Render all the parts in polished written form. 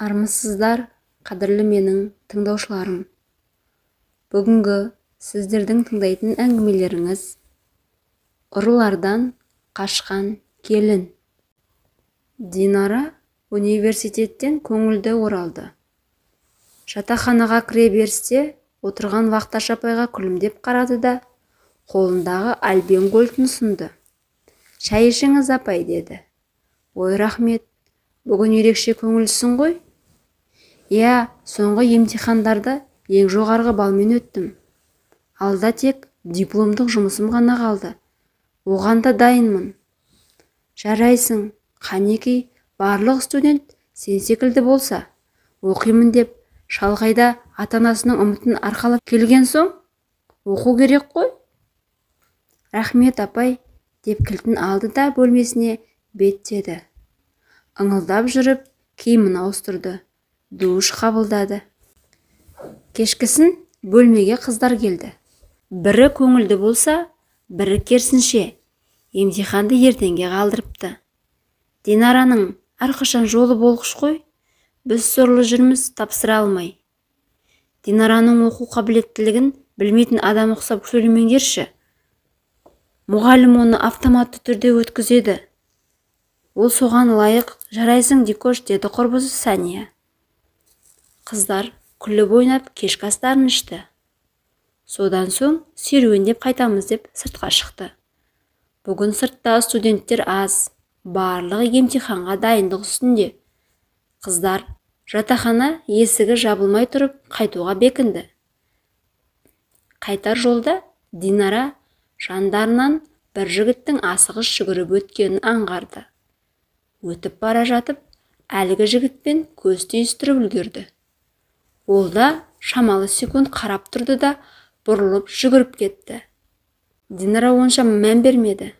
Армысыздар, қадірлі менің тыңдаушыларым. Бүгінгі сіздердің тыңдайтын әңгімелеріңіз ұрылардан қашқан келін. Динара университеттен көңілді оралды. Жатақханаға кіре берісте отырған Вақташ апайға күлімдеп қарады да, қолындағы альбен гольтін ұсынды. «Шай ішіңіз, апай», деді. «Ой, рахмет, бүгін ерекше көңілсің ғой?» «Иә, соңғы емтихандарды ең жоғарғы балмен өттім. Алда тек дипломдық жұмысым ғана қалды. Оған да дайынмын». «Жарайсың, қанекей, барлық студент сен секілді болса, оқимын деп шалғайда ата-анасының үмітін арқалап келген соң, оқу керек қой?» «Рахмет, апай», деп кілтін алды да бөлмесіне беттеді. Ыңылдап жүріп, киімін ауыстырды, душ қабылдады. Кешкісін бөлмеге қыздар келді. Бірі көңілді болса, бірі керісінше, емтиханды ертеңге қалдырыпты. «Динараның әрқашан жолы болғыш қой, біз сорлы жүрміз, тапсыра алмай». «Динараның оқу қабілеттілігін білмейтін адам ұқсап сөйлемеңдерші. Мұғалім оны автоматты түрде өткізеді. Ол соған лайық». «Жарайсың, Дикош», деді құрбысы Сәния. Қыздар күліп ойнап кешкі астарын ішті. Содан соң серуендеп қайтамыз деп сыртқа шықты. Бүгін сыртта студенттер аз, барлығы емтиханға дайындық үстінде. Қыздар жатақхана есігі жабылмай тұрып қайтуға бекінді. Қайтар жолда Динара жандарынан бір жігіттің асығыс жүгіріп өткенін аңғарды. Өтіп бара жатып, әлгі жігітпен көз түйістіріп үлгерді. Ол да шамалы секунд қарап тұрды да бұрылып жүгіріп кетті. Динара онша мән бермеді.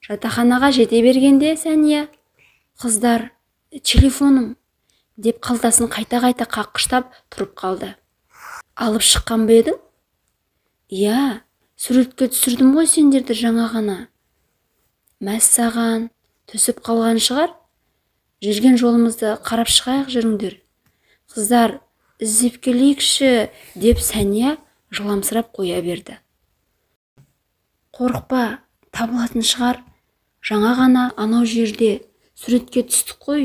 Жатақханаға жете бергенде Сәния: «Қыздар, телефоным», деп қалтасын қайта-қайта қаққыштап тұрып қалды. «Алып шыққан ба едің?» «Иә, суретке түсірдім ғой сендерді жаңа ғана». «Мәссаған, түсіп қалған шығар. Жүрген жолымызды қарап шығайық, жүріңдер. Қыздар, іздеп келейікші», деп Сәния жыламсырап қоя берді. «Қорықпа, табылатын шығар. Жаңа ғана анау жерде суретке түстік қой.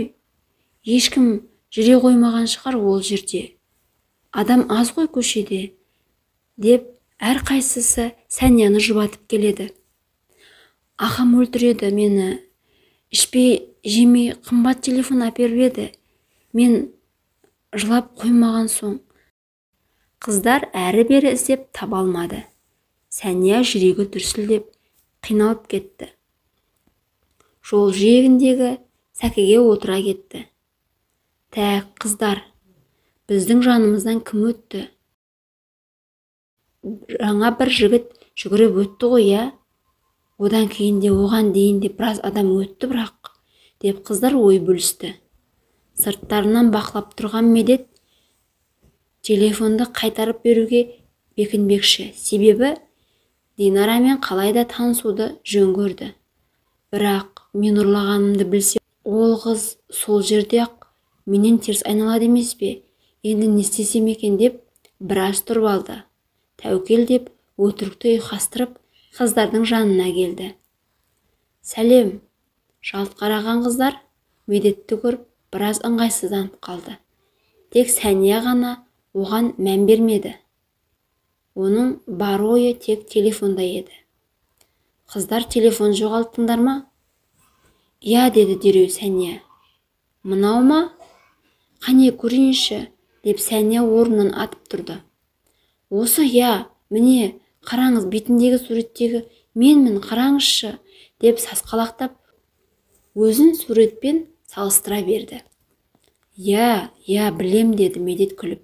Ешкім жүре қоймаған шығар ол жерде. Адам аз ғой көшеде», деп әрқайсысы Сәнияны жұбатып келеді. «Ағам өлтіреді мені. Ішпей жемей қымбат телефон әперіп еді. Мен жылап қоймаған соң». Қыздар әрі-бері іздеп таба алмады. Сәния жүрегі дүрсілдеп қиналып кетті. Жол жиегіндегі сәкіге отыра кетті. «Тәк, қыздар, біздің жанымыздан кім өтті? Жаңа бір жігіт жүгіріп өтті ғой, иә? Одан кейін де оған дейін де біраз адам өтті бірақ», деп қыздар ой бөлісті. Сырттарынан бақылап тұрған Медет телефонды қайтарып беруге бекінбекші, себебі Динарамен қалайда танысуды жөн көрді. «Бірақ мен ұрлағанымды білсе, ол қыз сол жерде-ақ менен теріс айналады емес пе? Енді не істесем екен?» деп біраз тұрып алды. Тәукел деп өтірікті ұйқастырып қыздардың жанына келді. «Сәлем». Жалт қараған қыздар Медетті көріп біраз ыңғайсызданып қалды. Тек Сәния ғана оған мән бермеді. Оның бар ойы тек телефонда еді. «Қыздар, телефон жоғалттыңдар ма?» «Иә», деді дереу Сәния. «Мынау ма? Қане көрейінші», деп Сәния орнынан атып тұрды. «Осы, иә, міне, қараңыз, бетіндегі суреттегі менмін, қараңызшы», деп сасқалақтап өзін суретпен салыстыра берді. «Иә, білем», деді Медет күліп.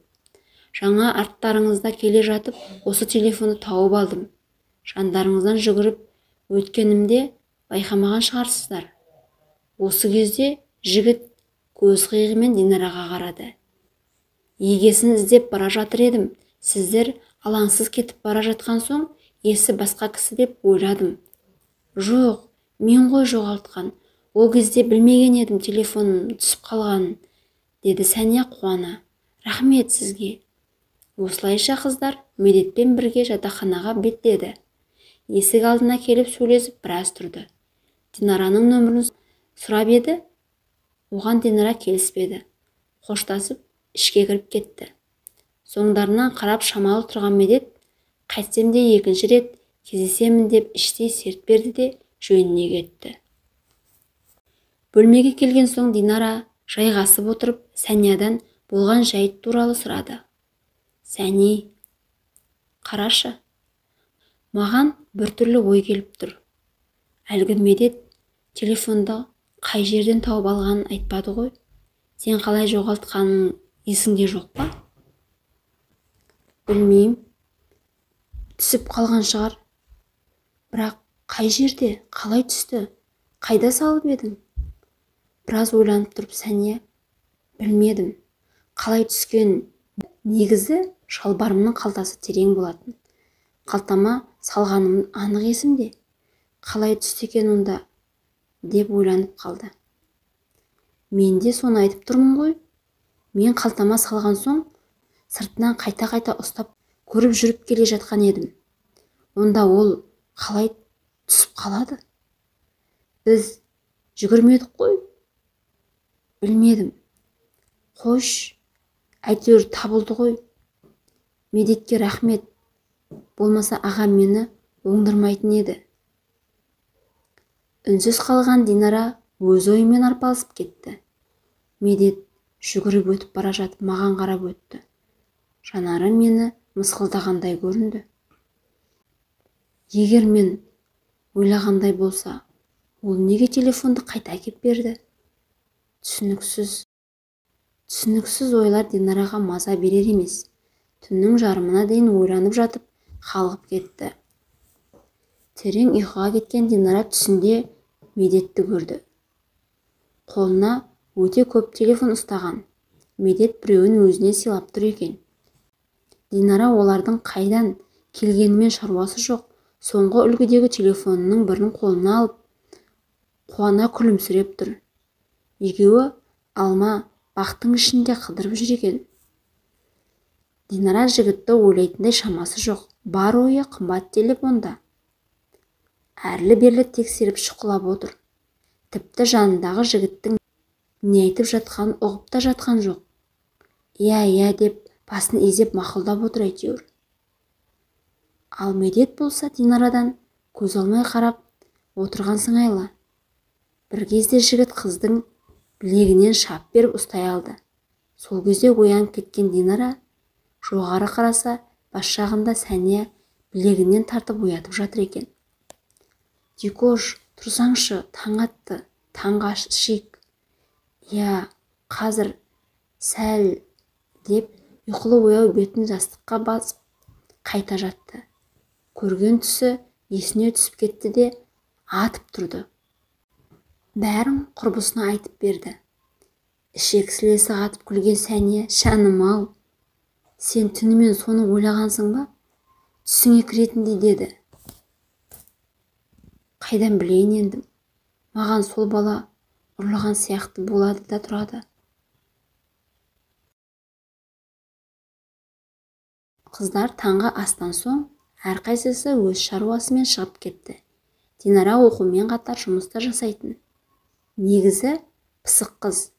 «Жаңа арттарыңызда келе жатып, осы телефонды тауып алдым. Жандарыңыздан жүгіріп өткенімде байқамаған шығарсыздар». Осы кезде жігіт көз қиығымен Динараға қарады. «Егесін іздеп бара жатыр едім. Сіздер алаңсыз кетіп бара жатқан соң, есі басқа кісі деп ойладым». «Жоқ, мен ғой жоғалтқан. Ол кезде білмеген едім телефоным түсіп қалғанын», деді Сәния қуана. Рахмет сізге. Осылайша қыздар Медетпен бірге жатақханаға беттеді. Есік алдына келіп сөйлесіп біраз тұрды. Динараның нөмірін сұрап еді, оған Динара келіспеді. Қоштасып, ішке кіріп кетті. Соңдарынан қарап шамалы тұрған Медет, қайтсем де екінші рет кездесемін деп іштей серт берді де жөніне кетті. Бөлмеге келген соң Динара жайғасып отырып Сәниядан болған жайт туралы сұрады. Сәни, қарашы, маған біртүрлі ой келіп тұр. Әлгі Медет телефонды қай жерден тауып алғанын айтпады ғой. Сен қалай жоғалтқаның есіңде жоқ па? Білмеймін. Түсіп қалған шығар. Бірақ қай жерде, қалай түсті? Қайда салып едің? Біраз ойланып тұрып Сәния, білмедім. Қалай түскен? Негізі шалбарымның қалтасы терең болатын. Қалтама салғаным анық есімде. Қалай түсті екен онда? Деп ойланып қалды. Мен де соны айтып тұрмын ғой. Мен қалтама салған соң, сыртынан қайта-қайта ұстап көріп жүріп келе жатқан едім. Онда ол қалай түсіп қалады? Біз жүгірмедік қой. Білмедім. Қош, әйтеуір табылды ғой. Медетке рахмет. Болмаса ағам мені оңдырмайтын еді. Үнсіз қалған Динара өз ойымен арпалысып кетті. Медет жүгіріп өтіп бара жатып маған қарап өтті. Жанары мені мысқылдағандай көрінді. Егер мен ойлағандай болса, ол неге телефонды қайта әкеп берді? Түсініксіз ойлар Динараға маза берер емес. Түннің жарымына дейін ойланып жатып, қалғып кетті. Терең ұйқыға кеткен Динара түсінде Медетті көрді. Қолына өте көп телефон ұстаған. Медет біреуін өзіне сыйлап тұр екен. Динара олардың қайдан келгенімен шаруасы жоқ. Соңғы үлгідегі телефонының бірін қолына алып, қуана күлімсіреп тұр. Екеуі алма бақтың ішінде қыдырып жүр екен. Динара жігітті ойлайтындай шамасы жоқ. Бар ойы қымбат телефонда. Әрлі-берлі тексеріп шұқылап отыр. Тіпті жанындағы жігіттің не айтып жатқанын ұғып та жатқан жоқ. Иә деп басын изеп мақұлдап отыр әйтеуір. Ал Медет болса Динарадан көз алмай қарап отырған сыңайлы. Бір кезде жігіт қыздың білегінен шап беріп ұстай алды. Сол кезде оянып кеткен Динара жоғары қараса, бас жағында Сәния білегінен тартып оятып жатыр екен. Дикош, тұрсаңшы, таң атты, таңға шик. Я, қазір сәл деп ұйқылы ояу бетін жастыққа басып қайта жатты. Көрген түсі есіне түсіп кетті де атып тұрды. Бәрін құрбысына айтып берді. Ішек сілесі қатып күлген Сәния, шаным-ау, сен түнімен соны ойлағансың ба? Түсіңе кіретіндей деді. Қайдан білейін ендім? Маған сол бала ұрлаған сияқты болады да тұрады. Қыздар таңғы астан соң әрқайсысы өз шаруасымен шығып кетті. Динара оқумен қатар жұмыста жасайтын. Негізі пысық қыз.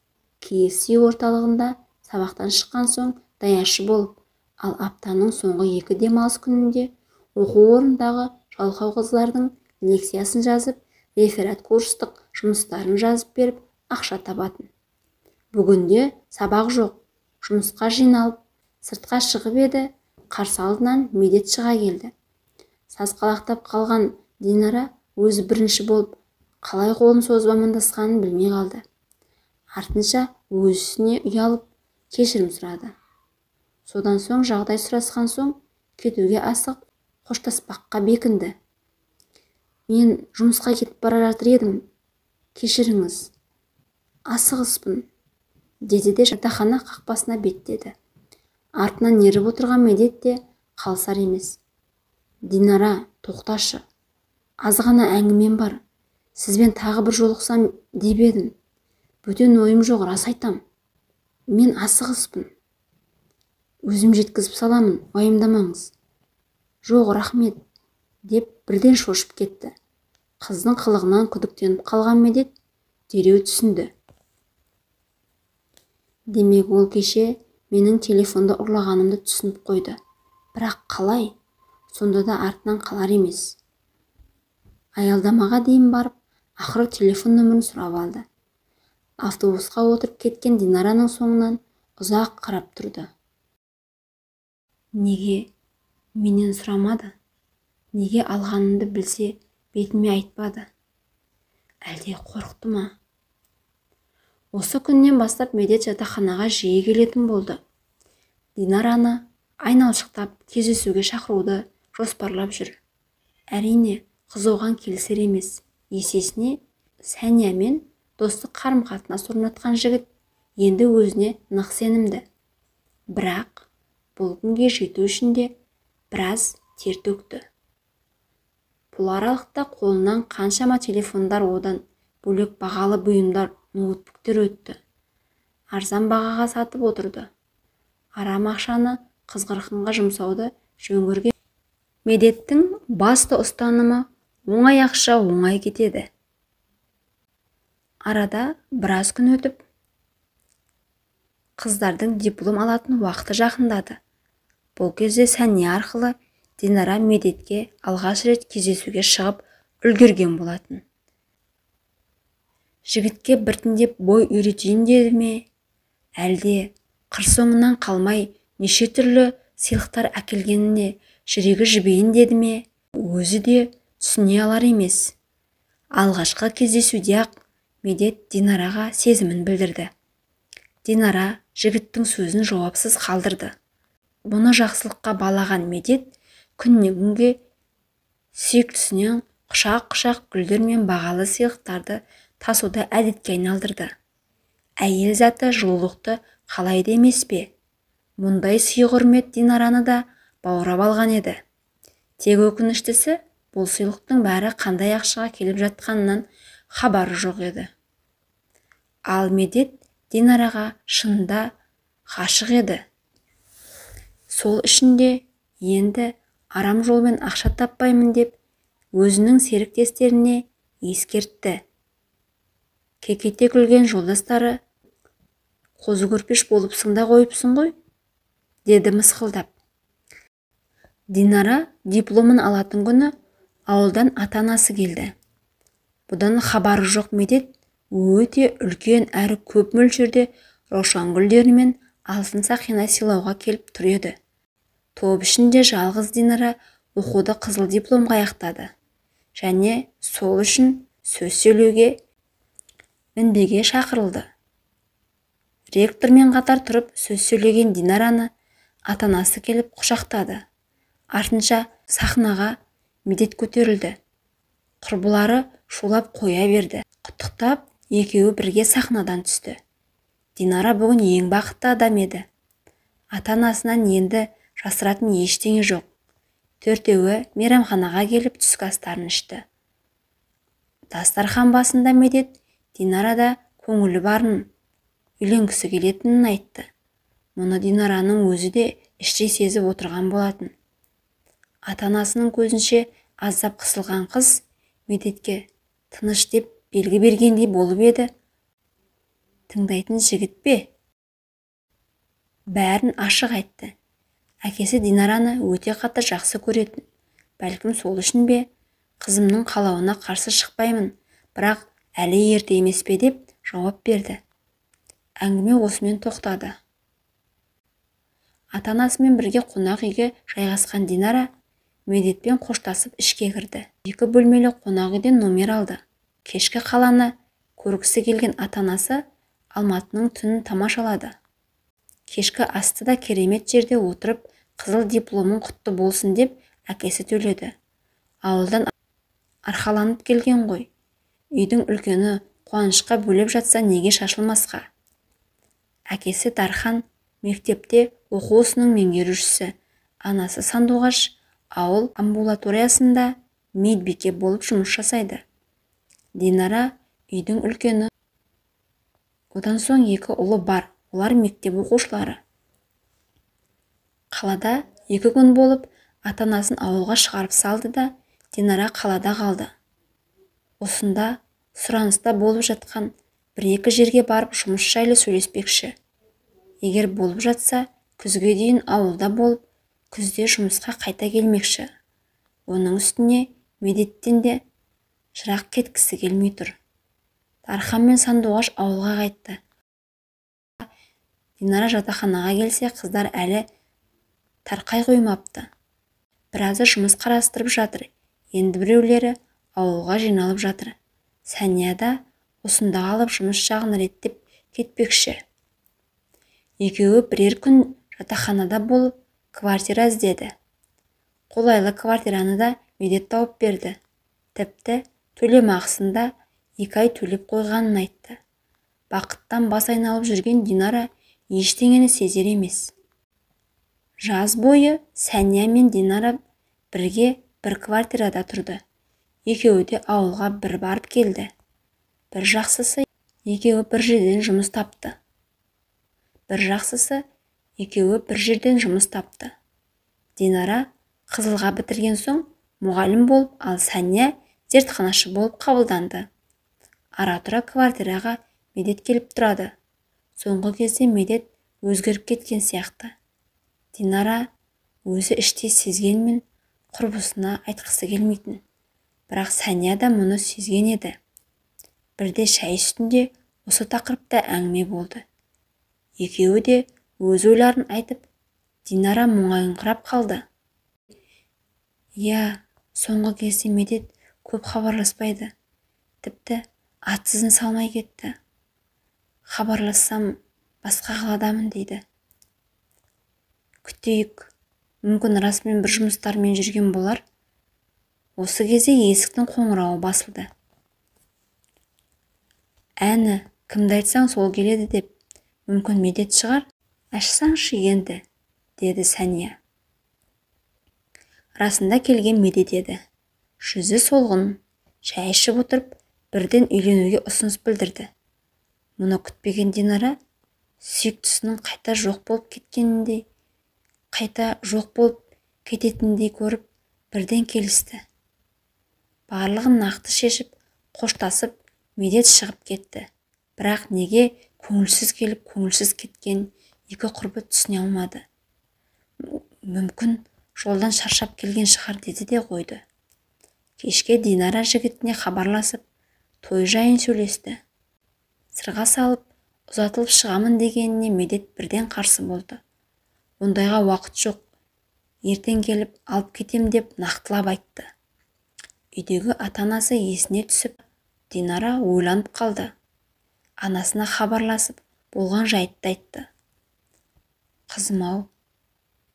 KFC орталығында сабақтан шыққан соң даяшы болып, ал аптаның соңғы 2 демалыс күнінде оқу орнындағы жалқау қыздардың лекциясын жазып, реферат курстық жұмыстарын жазып беріп, ақша табатын. Бүгінде сабақ жоқ. Жұмысқа жиналып, сыртқа шығып еді, қарсы алдынан Медет шыға келді. Сасқалақтап қалған Динара өзі бірінші болып, қалай қолын созып амандасқанын білмей қалды. Артынша өзіне ұялып кешірім сұрады. Содан соң жағдай сұрасқан соң кетуге асық қоштаспаққа бекінді. Мен жұмысқа кетіп бара жатыр едім. Кешіріңіз. Асығыспын, деді де жатақхана қақпасына беттеді. Артынан еріп отырған Медет те қалсар емес. Динара, тоқташы. Азғана әңгімем бар. Сізбен тағы бір жолықсам деп едім. Бөтен ойым жоқ, рас айтам. Мен асығыспын. Өзім жеткізіп саламын, уайымдамаңыз. Жоқ, рахмет, деп бірден шошып кетті. Қыздың қылығынан күдіктеніп қалған Медет дереу түсінді. Демек ол кеше менің телефонды ұрлағанымды түсініп қойды. Бірақ қалай? Сонда да артынан қалар емес. Аялдамаға дейін барып, ақыры телефон нөмірін сұрап алды. Автобусқа отырып кеткен Динараның соңынан ұзақ қарап тұрды. Неге менен сұрамады? Неге алғанымды білсе, бетіме айтпады? Әлде қорықты ма? Осы күннен бастап Медет жатақханаға жиі келетін болды. Динараны айналшықтап кездесуге шақыруды жоспарлап жүр. Әрине, қыз оған келісер емес. Есесіне Сәниямен достық қарым-қатынас орнатқан жігіт енді өзіне нық сенімді. Бірақ бұл күнге жету үшін де біраз тер төкті. Бұл аралықта қолынан қаншама телефондар, одан бөлек бағалы бұйымдар, ноутбуктер өтті. Арзан бағаға сатып отырды. Арам ақшаны қызғырқынға жұмсауды жөн көрген. Медеттің басты ұстанымы оңай ақша оңай кетеді. Арада біраз күн өтіп, қыздардың диплом алатын уақыты жақындады. Бұл кезде Сәния арқылы Динара Медетке алғаш рет кездесуге шығып үлгерген болатын. Жігітке біртіндеп бой үйретейін деді ме, әлде қыр соңынан қалмай неше түрлі сыйлықтар әкелгеніне жүрегі жібейін деді ме, өзі де түсіне алар емес. Алғашқы кездесуде-ақ Медет Динараға сезімін білдірді. Динара жігіттің сөзін жауапсыз қалдырды. Бұны жақсылыққа балаған Медет күннен күнге сүйіктісінен құшақ-құшақ гүлдер мен бағалы сыйлықтарды тасуды әдетке айналдырды. Әйел заты жылулықты қалайды емес пе? Мұндай сый құрмет Динараны да баурап алған еді. Тек өкініштісі, бұл сыйлықтың бәрі қандай ақшаға келіп жатқанынан хабары жоқ еді. Ал Медет Динараға шынында ғашық еді. Сол ішінде енді арам жолмен ақша таппаймын деп өзінің серіктестеріне ескертті. Кекете күлген жолдастары, қозы көрпеш болыпсың да қойыпсың ғой, деді мысқылдап. Динара дипломын алатын күні ауылдан ата-анасы келді. Бұдан хабары жоқ Медет өте үлкен әрі көп мөлшерде раушан гүлдері мен алтын сақина сыйлауға келіп тұр еді. Топ ішінде жалғыз Динара оқуды қызыл дипломға аяқтады. Және сол үшін сөз сөйлеуге мінбеге шақырылды. Ректормен қатар тұрып сөз сөйлеген Динараны ата-анасы келіп құшақтады. Артынша сахнаға Медет көтерілді. Құрбылары шулап қоя берді. Құттықтап, екеуі бірге сахнадан түсті. Динара бүгін ең бақытты адам еді. Ата-анасынан енді жасыратын ештеңе жоқ. Төртеуі мейрамханаға келіп түскі астарын ішті. Дастархан басында Медет Динарада көңілі барын, үйленгісі келетінін айтты. Мұны Динараның өзі де іштей сезіп отырған болатын. Ата-анасының көзінше аздап қысылған қыз Медетке тыныш деп белгі бергендей болып еді. Тыңдайтын жігіт пе? Бәрін ашық айтты. Әкесі Динараны өте қатты жақсы көретін. Бәлкім сол үшін бе, қызымның қалауына қарсы шықпаймын, бірақ әлі ерте емес пе деп жауап берді. Әңгіме осымен тоқтады. Ата-анасымен бірге қонақ үйге жайғасқан Динара Медетпен қоштасып ішке кірді. 2 бөлмелі қонақ үйден номер алды. Кешкі қаланы көргісі келген ата-анасы Алматының түнін тамашалады. Кешкі асты да керемет жерде отырып, қызыл дипломын құтты болсын деп әкесі төледі. Ауылдан арқаланып келген ғой. Үйдің үлкені қуанышқа бөлеп жатса неге шашылмасқа? Әкесі Дархан мектепте оқу ісінің меңгерушісі, анасы Сандуғаш ауыл амбулаториясында медбике болып жұмыс жасайды. Динара үйдің үлкені. Одан соң 2 ұлы бар. олар мектеп оқушылары. Қалада 2 күн болып, ата-анасын ауылға шығарып салды да, Динара қалада қалды. Осында сұраныста болып жатқан 1-2 жерге барып жұмыс жайлы сөйлеспекші. Егер болып жатса, күзге дейін ауылда болып, күзде жұмысқа қайта келмекші. Оның үстіне Медеттен де жырақ кеткісі келмей тұр. Дархан мен Сандуғаш ауылға қайтты. Динара жатақханаға келсе, қыздар әлі тарқай қоймапты. Біразы жұмыс қарастырып жатыр. Енді біреулері ауылға жиналып жатыр. Сәния да осында қалып жұмыс жағын реттеп кетпекші. Екеуі бірер күн жатақханада болып, квартира іздеді. Қолайлы квартираны да Медет тауып берді. Тіпті төлемақысын да 2 ай төлеп қойғанын айтты. Бақыттан бас айналып жүрген Динара ештеңені сезер емес. Жаз бойы Сәния мен Динара бірге бір квартирада тұрды. Екеуі де ауылға бір барып келді. Бір жақсысы, екеуі бір жерден жұмыс тапты. Динара Қызылға бітірген соң мұғалім болып, ал Сәния зертханашы болып қабылданды. Ара-тұра квартираға Медет келіп тұрады. Соңғы кезде Медет өзгеріп кеткен сияқты. Динара өзі іштей сезгенмен құрбысына айтқысы келмейтін. Бірақ Сәния да мұны сезген еді. Бірде шай үстінде осы тақырыпта әңгіме болды. Екеуі де өз ойларын айтып, Динара мұңайыңқырап қалды. Соңғы кезде Медет көп хабарласпайды. Тіпті атсызын салмай кетті. Хабарлассам басқа қаладамын дейді. Күтейік. Мүмкін расымен бір жұмыстармен жүрген болар. Осы кезде есіктің қоңырауы басылды. Әні, кімді айтсаң сол келеді деп. Мүмкін Медет шығар? Ашсаңшы енді, деді Сәния. Расында келген Медет еді. Жүзі солғын, шай ішіп отырып, бірден үйленуге ұсыныс білдірді. Мұны күтпеген Динара, сүйіктісінің қайта жоқ болып кететіндей көріп, бірден келісті. Барлығын нақты шешіп, қоштасып, Медет шығып кетті. Бірақ неге көңілсіз келіп, көңілсіз кеткен екі құрбы түсіне алмады. Мүмкін жолдан шаршап келген шығар деді де қойды. Кешке Динара жігітіне хабарласып, той жайын сөйлесті. Сырға салып, ұзатылып шығамын дегеніне Медет бірден қарсы болды. Ондайға уақыт жоқ, ертең келіп алып кетем деп нақтылап айтты. Үйдегі ата-анасы есіне түсіп, Динара ойланып қалды. Анасына хабарласып, болған жайтты айтты. Қызым-ау,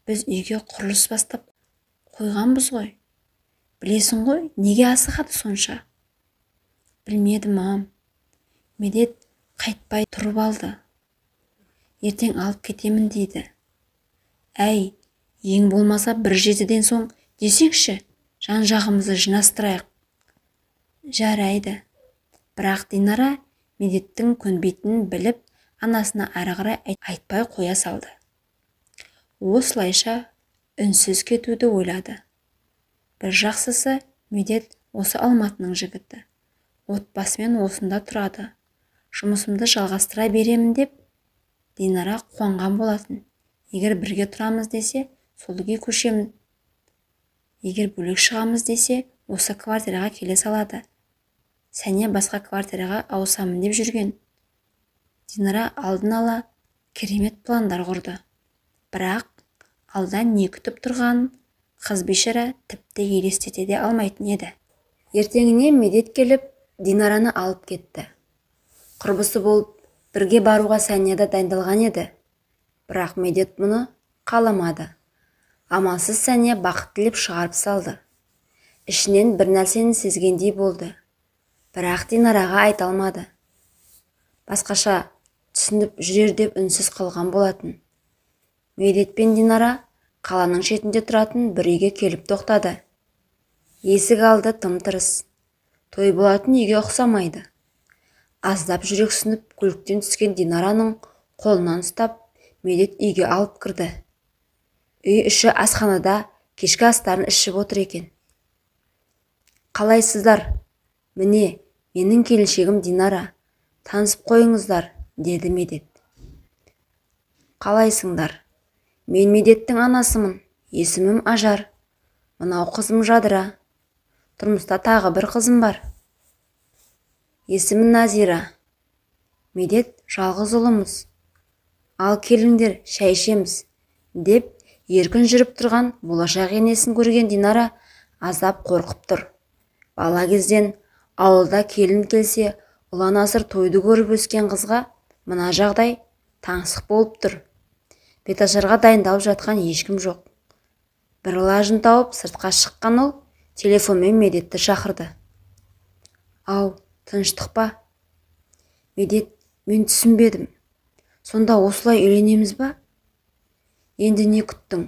біз үйге құрылыс бастап қойғанбыз ғой. Білесің ғой, неге асығады сонша? Білмедім, ағам. Медет қайтпай тұрып алды. Ертең алып кетемін дейді. Әй, ең болмаса 1-7-ден соң десеңші, жан-жағымызды жинастырайық. Жарайды. Бірақ Динара Медеттің көнбейтінін біліп, анасына әрі қарай айтпай қоя салды. Осылайша үнсіз кетуді ойлады. Бір жақсысы, Медет осы Алматының жігіті. Отбасымен осында тұрады. Жұмысымды жалғастыра беремін деп, Динара қуанған болатын. Егер бірге тұрамыз десе, сол үйге көшеміз. Егер бөлек шығамыз десе, осы квартираға келе салады. Сәния басқа квартираға ауысамын деп жүрген. Динара алдын ала керемет пландар құрды. Бірақ алда не күтіп тұрғанын қыз бейшара тіпті елестете де алмайтын еді. Ертеңіне Медет келіп, Динараны алып кетті. Құрбысы болып, бірге баруға Сәния да дайындалған еді. Бірақ Медет мұны қаламады. Амалсыз Сәния бақыт тілеп шығарып салды. Ішінен бір нәрсені сезгендей болды. Бірақ Динараға айта алмады. Басқаша түсініп жүрер деп үнсіз қалған болатын. Медет пен Динара қаланың шетінде тұратын бір үйге келіп тоқтады. Есік алды тым-тырыс. Той болатын үйге ұқсамайды. Аздап жүрексініп көліктен түскен Динараның Қолынан ұстап, Медет үйге алып кірді. Үй іші асханада кешкі астарын ішіп отыр екен. «Қалайсыздар? Міне, менің келіншегім Динара. Танысып қойыңыздар», деді Медет. «Қалайсыңдар? Мен Медеттің анасымын. Есімім Ажар. Мынау қызым Жадыра. Тұрмыста тағы бір қызым бар. Есімі Назира. Медет жалғыз ұлымыз. Ал келіңдер, шай ішеміз», деп еркін жүріп тұрған болашақ енесін көрген Динара аздап қорқып тұр. Бала кезден ауылда келін келсе, ұлан асыр тойды көріп өскен қызға мына жағдай таңсық болып тұр. Беташарға дайындалып жатқан ешкім жоқ. Бір лажын тауып сыртқа шыққан ол телефонмен Медетті шақырды. «Ау, тыныштық па? Медет, мен түсінбедім. Сонда осылай үйленеміз ба? Енді не күттің?»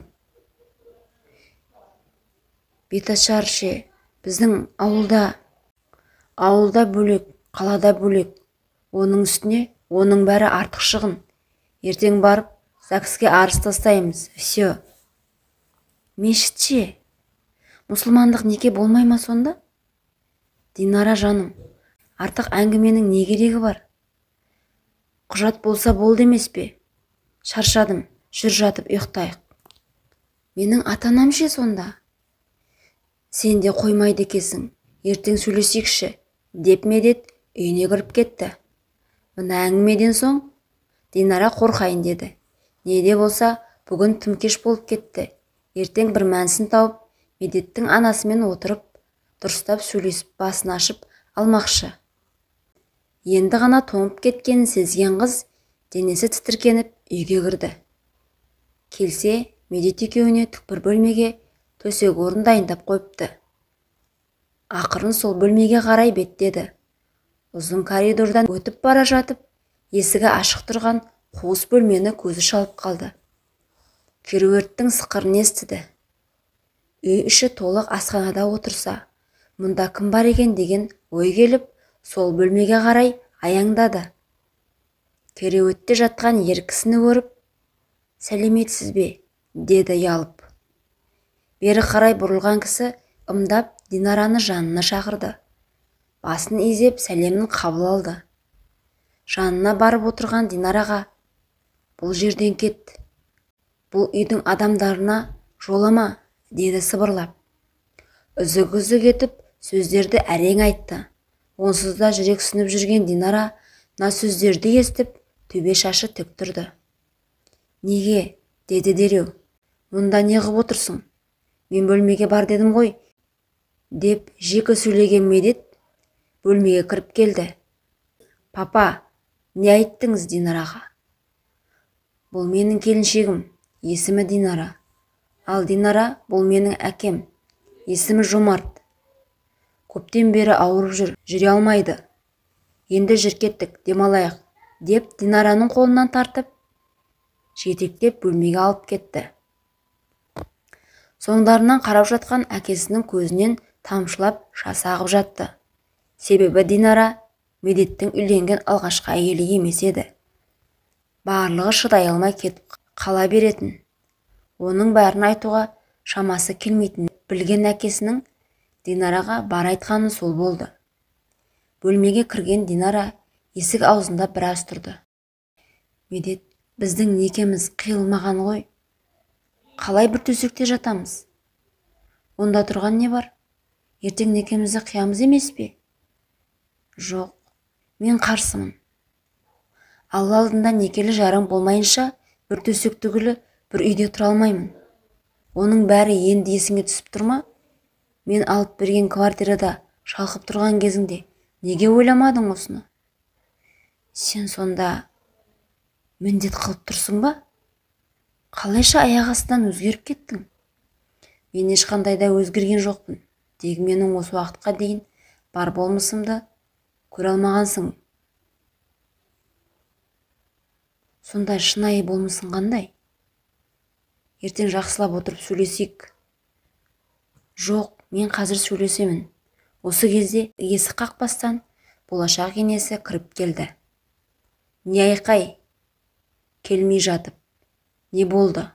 «Беташар ше, біздің ауылда бөлек, қалада бөлек. Оның үстіне, оның бәрі артық шығын. Ертең барып, ЗАГСке арыз тастаймыз. Все». «Мешітше? Мұсылмандық неке болмай ма сонда?» «Динара жаным, артық әңгіменің не керегі бар? Құжат болса болды емес пе? Шаршадым, жүр жатып ұйықтайық». «Менің ата-анам ше сонда?» «Сен де қоймайды екесің, ертең сөйлесейікші», деп Медет үйіне кіріп кетті. Мына әңгімеден соң Динара қорқайын деді. Не де болса, бүгін тым кеш болып кетті. Ертең бір мәнсін тауып, Медеттің анасымен отырып, дұрыстап сөйлесіп басын ашып алмақшы. Енді ғана тоңып кеткенін сезген қыз денесі тітіркеніп үйге кірді. Келсе, Медет екеуіне түкпір бөлмеге төсек орын дайындап қойыпты. Ақырын сол бөлмеге қарай беттеді. Ұзын коридордан өтіп бара жатып, есігі ашық тұрған қуыс бөлмені көзі шалып қалды. Кереуеттің сықырын естіді. Үй іші толық асханада отырса, мұнда кім бар екен деген ой келіп, сол бөлмеге қарай аяңдады. Кереуетте жатқан ер кісіні көріп, «Сәлеметсіз бе?» деді ұялып. Бері қарай бұрылған кісі ымдап Динараны жанына шақырды. Басын изеп сәлемін қабыл алды. Жанына барып отырған Динараға, «Бұл жерден кет. Бұл үйдің адамдарына жолама», деді сыбырлап. Үзік-үзік етіп сөздерді әрең айтты. Онсыз да жүрек сынып жүрген Динара мына сөздерді естіп, төбе шашы тік тұрды. «Неге?» деді дереу. «Мұнда не қып отырсың? Мен бөлмеге бар дедім ғой», деп жекі сөйлеген Медет бөлмеге кіріп келді. «Папа, не айттыңыз Динараға?» «Бұл менің келіншегім, есімі Динара. Ал Динара бұл менің әкем, есімі Жомарт. Көптен бері ауырып жүр, жүре алмайды. Енді жүр кеттік, демалайық», деп Динараның қолынан тартып, жетектеп бөлмеге алып кетті. Соңдарынан қарап жатқан әкесінің көзінен тамшылап жас ағып жатты. Себебі Динара Медеттің үйленген алғашқы әйелі емес еді. Барлығы шыдай алмай кетіп қала беретін. Оның бәрін айтуға шамасы келмейтін білген әкесінің Динараға бар айтқаны сол болды. Бөлмеге кірген Динара есік аузында біраз тұрды. «Медет, біздің некеміз қиылмаған ғой. Қалай бір төсекте жатамыз? Онда тұрған не бар? Ертең некемізді қиямыз емес пе?» «Жоқ, мен қарсымын. Алла алдында некелі жарың болмайынша бір төсек түгілі бір үйде тұра алмаймын. Оның бәрі енді есіңе түсіп тұрма? Мен алып берген квартирада шалқып тұрған кезіңде неге ойламадың осыны? Сен сонда міндет қылып тұрсың ба? Қалайша аяқ астынан өзгеріп кеттің?» «Мен ешқандай да өзгерген жоқпын. Тек менің осы уақытқа дейін бар болмысымды көре алмағансың». «Сонда шынайы болмысың қандай? Ертең жақсылап отырып сөйлесейік». «Жоқ, мен қазір сөйлесемін». Осы кезде есік қақпастан болашақ енесі кіріп келді. «Не айқай? келмей жатып. Не болды?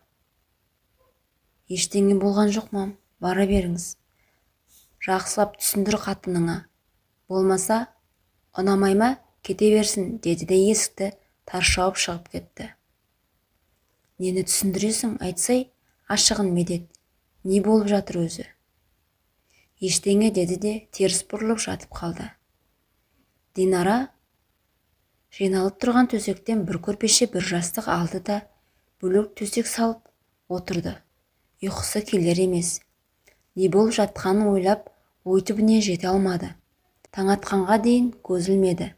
Ештеңе болған жоқ, мам. Бара беріңіз. Жақсылап түсіндір қатыныңа. Болмаса, ұнамай ма, кете берсін, деді де есікті тарс жауып шығып кетті. Нені түсіндіресің, айтсай, ашығын Медет. Не болып жатыр өзі? Ештеңе, деді де теріс бұрылып жатып қалды. Динара жиналып тұрған төсектен бір көрпеше бір жастық алды да бөлек төсек салып отырды. Ұйқысы келер емес. Не болып жатқанын ойлап, ой түбіне жете алмады. Таң атқанға дейін көз ілмеді.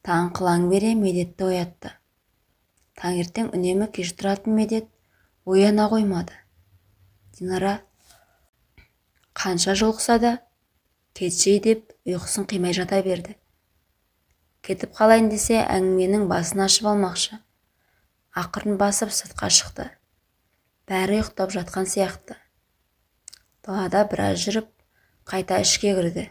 Таң қылаң бере Медетті оятты. Таңертең үнемі кеш тұратын Медет ояна қоймады. Динара қанша жолықса да кетшей деп ұйқысын қимай жата берді. Кетіп қалайын десе әңгіменің басын ашып алмақшы. Ақырын басып сыртқа шықты. Бәрі ұйықтап жатқан сияқты. Далада біраз жүріп, қайта ішке кірді.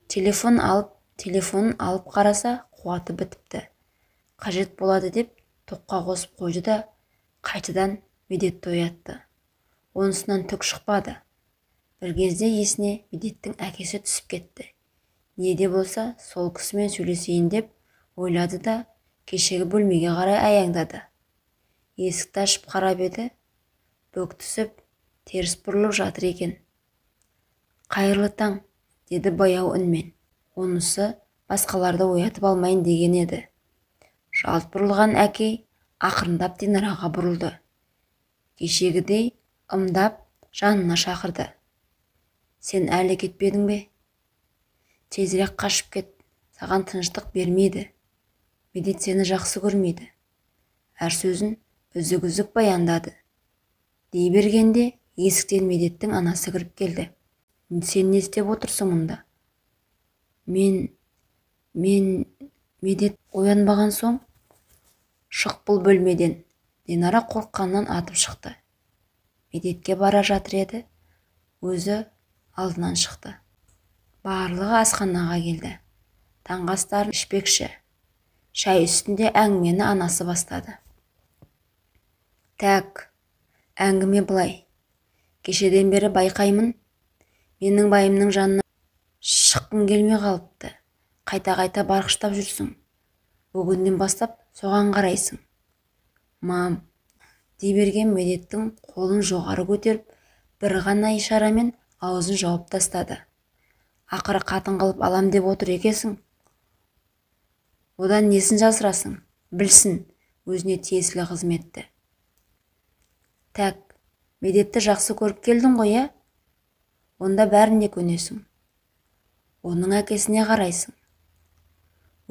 Телефонын алып қараса, қуаты бітіпті. Қажет болады деп тоққа қосып қойды да қайтадан Медетті оятты. Онысынан түк шықпады. Бір кезде есіне Медеттің әкесі түсіп кетті. Не де болса сол кісімен сөйлесейін деп ойлады да кешегі бөлмеге қарай аяңдады. Есікті ашып қарап еді, бүк түсіп, теріс бұрылып жатыр екен. Қайырлы таң, деді баяу үнмен. Онысы басқаларды оятып алмайын деген еді. Жалт бұрылған әке ақырындап Динараға бұрылды. Кешегідей ымдап жанына шақырды. Сен әлі кетпедің бе? Тезірек қашып кет, саған тыныштық бермейді. Медет сені жақсы көрмейді. Әр сөзін үзік-үзік баяндады. Дей бергенде есіктен Медеттің анасы кіріп келді. Сен не істеп отырсың мұнда? Мен Медет оянбаған соң шық бұл бөлмеден. Динара қорыққаннан атып шықты. Медетке бара жатыр еді, өзі алдынан шықты. Барлығы асханаға келді. Таңғы астарын ішпекші. Шай үстінде әңгімені анасы бастады. Тәк, әңгіме былай. Кешеден бері байқаймын, менің байымның жанына шыққың келмей қалыпты. Қайта-қайта барғыштап жүрсің. Бүгіннен бастап соған қарайсың. Мам, дей берген Медеттің қолын жоғары көтеріп, бір ғана ишарамен аузын жауып тастады. Ақыры қатын қылып алам деп отыр екесің. Одан несін жасырасың? Білсін, өзіне тиесілі қызметті. Тәк, Медетті жақсы көріп келдің ғой, я? Онда бәріне көнесің. Оның әкесіне қарайсың.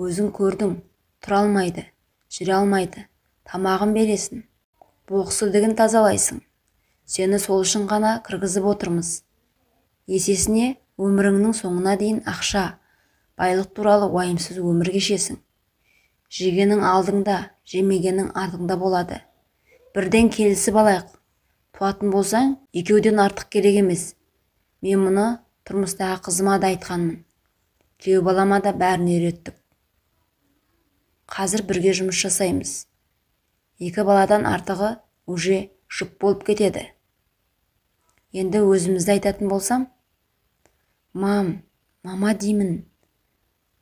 Өзің көрдің, тұра алмайды, жүре алмайды, тамағын бересің. Боқсыдығын тазалайсың. Сені сол үшін ғана кіргізіп отырмыз. Есесіне өміріңнің соңына дейін ақша, байлық туралы уайымсыз өмір кешесің. Жегенің алдыңда, жемегенің артыңда болады. Бірден келісіп алайық. Туатын болсаң, екеуден артық керек емес. Мен мұны тұрмыстағы қызыма да айтқанмын. Күйеу балама да бәрін үйреттік. Қазір бірге жұмыс жасаймыз. 2 баладан артығы уже жұп болып кетеді. Енді өзімізді айтатын болсам, мама деймін.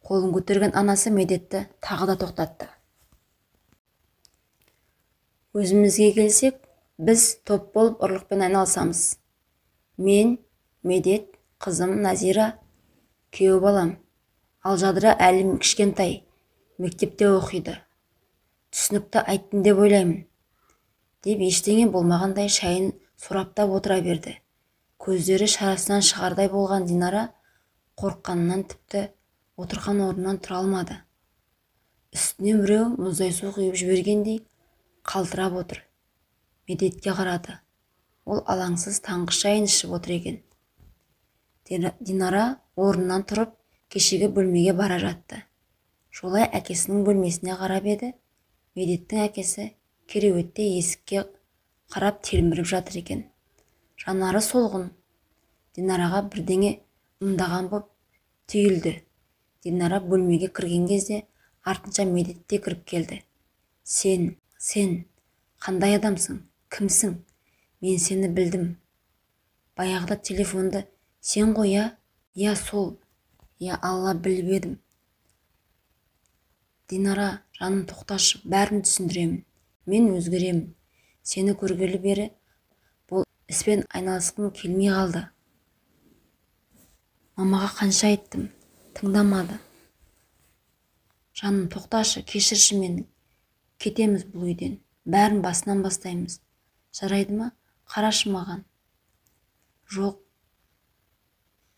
Қолын көтерген анасы Медетті тағы да тоқтатты. Өзімізге келсек, біз топ болып ұрлықпен айналысамыз. Мен, Медет, қызым Назира, күйеу балам. Ал Жадыра әлі кішкентай, мектепте оқиды. Түсінікті айттым деп ойлаймын. Деп ештеңе болмағандай шайын сораптап отыра берді. Көздері шарасынан шығардай болған Динара қорыққанынан тіпті отырған орнынан тұра алмады. Үстіне біреу мұздай су құйып жібергендей қалтырап отыр. Медетке қарады. Ол алаңсыз таңғы шайын ішіп отыр екен. Динара орнынан тұрып кешегі бөлмеге бара жатты. Жолай әкесінің бөлмесіне қарап еді. Медеттің әкесі кереуетте есікке қарап телміріп жатыр екен. Жанары солғын. Динараға бірдеңе ымдаған боп түйілді. Динара бөлмеге кірген кезде артынша Медет те кіріп келді. Сен, Сен қандай адамсың? Кімсің? Мен сені білдім. Баяғыда телефонды сен ғой, я? Я сол. Я алла, біліп едім. Динара, жаным тоқташы, бәрін түсіндіремін. Мен өзгеремін. Сені көргелі бері бұл іспен айналысқым келмей қалды. Мамаға қанша айттым, тыңдамады. Жаным тоқташы, кешірші мені. Кетеміз бұл үйден. Бәрін басынан бастаймыз. Жарайды ма? Қарашы маған. Жоқ,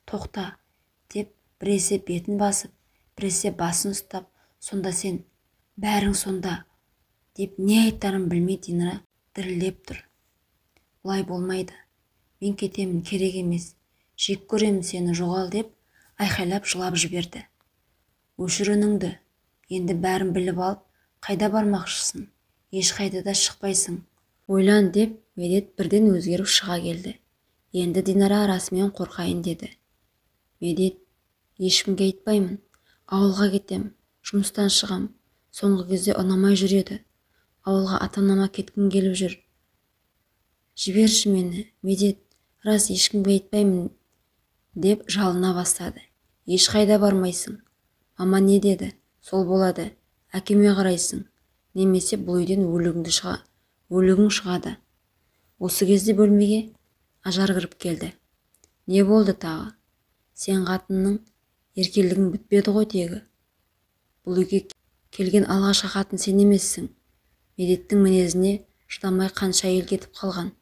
тоқта, деп біресе бетін басып, біресе басын ұстап, сонда сен, бәрің сонда, деп не айтарын білмей Динара дірілдеп тұр. Бұлай болмайды. Мен кетемін, керек емес. Жек көремін сені, жоғал, деп айқайлап жылап жіберді. Өшір үніңді. Енді бәрін біліп алып, қайда бармақшысың? Ешқайда да шықпайсың. Ойлан, деп Медет бірден өзгеріп шыға келді. Енді Динара расымен қорқайын деді. Медет, ешкімге айтпаймын. Ауылға кетем, жұмыстан шығам. Соңғы кезде ұнамай жүреді. Ауылға ата-анама кеткім келіп жүр. Жіберші мені, Медет, рас ешкімге айтпаймын, деп жалына бастады. Ешқайда бармайсың. Мама не деді? Сол болады. Әкеме қарайсың. Немесе бұл үйден өлігің шығады. Осы кезде бөлмеге Ажар кіріп келді. Не болды тағы? Сен қатынның еркелігің бітпеді ғой тегі. Бұл үйге келген алғашқы қатын сен емессің. Медеттің мінезіне шыдамай қанша әйел кетіп қалған.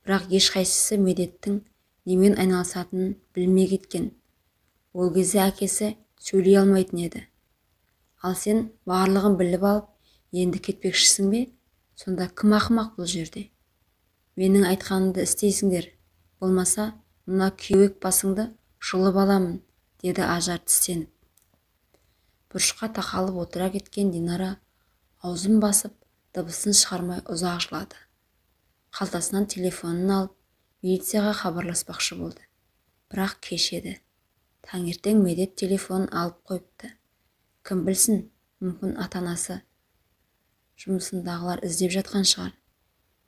Бірақ ешқайсысы Медеттің немен айналысатынын білмей кеткен. Ол кезде әкесі сөйлей алмайтын еді. Ал сен барлығын біліп алып, енді кетпекшісің бе? Сонда кім ақымақ бұл жерде? Менің айтқанымды істейсіңдер. Болмаса, мына күйеуек басыңды жұлып аламын, деді Ажар тістеніп. Бұрышқа тақалып отыра кеткен Динара аузын басып, дыбысын шығармай ұзақ жылады. Қалтасынан телефонын алып, милицияға хабарласпақшы болды. Бірақ кеш еді. Таңертең Медет телефонын алып қойыпты. Кім білсін, мүмкін ата-анасы жұмысындағылар іздеп жатқан шығар.